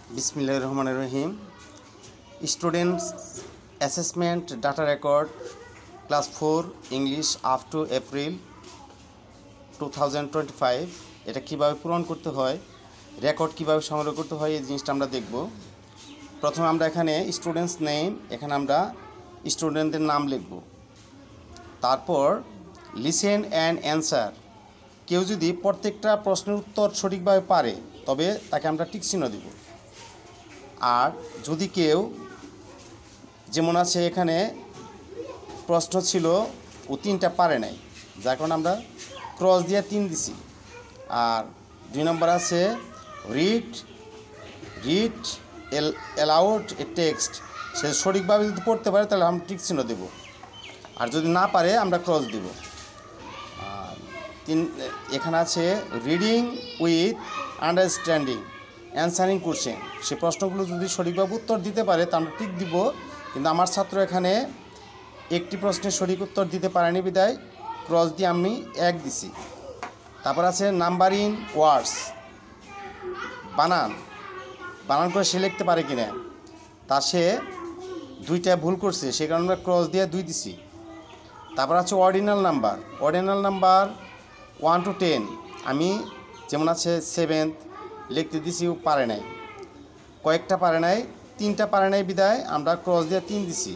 बिस्मिल्लाहिर रहमानिर रहीम। Students assessment data record class 4 English up to April 2025 এটা কিভাবে পূরণ করতে হয়, রেকর্ড কিভাবে সংগ্রহ করতে হয়, এই জিনিসটা আমরা দেখব। প্রথমে আমরা এখানে স্টুডেন্টস নেম, এখানে আমরা স্টুডেন্টদের নাম লিখব। তারপর লিসেন অ্যান্ড অ্যান্সার। কেউ যদি প্রত্যেকটা প্রশ্নের উত্তর সঠিকভাবে পারে তবে তাকে আমরা টিক চিহ্ন দেব। আর যদি কেউ, যেমন আছে এখানে প্রশ্ন ছিল ও 3টা পারে নাই, যার কারণে আমরা ক্রস দিয়ে 3 দিছি। আর 2 নম্বর আছে রিড অ্যালাউড এ টেক্সট। সে সঠিকভাবে যদি পড়তে পারে তাহলে আমরা টিক চিহ্ন দেব, আর যদি না পারে আমরা ক্রস দেব। আর এখানে আছে reading with understanding answering question. সে প্রশ্নগুলো যদি সঠিকভাবে উত্তর দিতে পারে তা আমরা টিক দিব, কিন্তু আমার ছাত্র এখানে একটি প্রশ্নের সঠিক উত্তর দিতে পারেনি বিদায় ক্রস দিয়ে আমি 1 দিছি। তারপর আছে নাম্বারিং ওয়ার্ডস, বানান করে সে লিখতে পারে কিনা, তা সে 2টা ভুল করছে, সে কারণে আমরা ক্রস দিয়ে 2 দিছি। তারপর আছে অর্ডিনাল নাম্বার 1 to 10। আমি যেমন আছে 7th লিখতে দিছি, ও পারে নাই, কয়েকটা পারে নাই, 3টা পারে নাই বিদায় আমরা ক্রস দিয়ে 3 দিছি।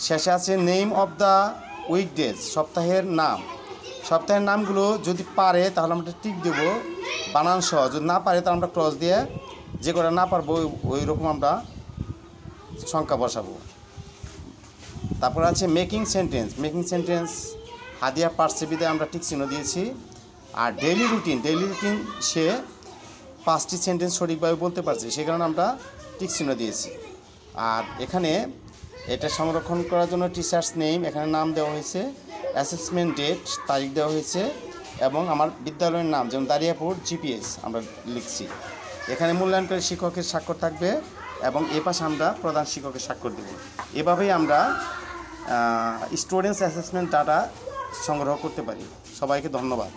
শেষে আছে নেম অফ দ্য উইকডেজ, সপ্তাহের নামগুলো যদি পারে তাহলে আমরা টিক দেব বানান সহ, যদি না পারে তাহলে আমরা ক্রস দিয়ে যে করে না পারবো ওই রকম আমরা সংখ্যা বসাবো। তারপর আছে মেকিং সেন্টেন্স হাদিয়া পারছে বিদায় আমরা টিক চিহ্ন দিয়েছি। আর ডেইলি রুটিন সে 5টি সেন্টেন্স সঠিকভাবে বলতে পারছে, সে কারণে আমরা টিক চিহ্ন দিয়েছি। আর এখানে এটা সংরক্ষণ করার জন্য টিচার্স নেম, এখানে নাম দেওয়া হয়েছে, অ্যাসেসমেন্ট ডেট তারিখ দেওয়া হয়েছে, এবং আমার বিদ্যালয়ের নাম যেমন দারিয়াপুর জিপিএস আমরা লিখছি। এখানে মূল্যায়নকারী শিক্ষকের স্বাক্ষর থাকবে এবং এ পাশে আমরা প্রধান শিক্ষকের স্বাক্ষর দেব। এভাবেই আমরা স্টুডেন্টস অ্যাসেসমেন্ট ডাটা সংগ্রহ করতে পারি। সবাইকে ধন্যবাদ।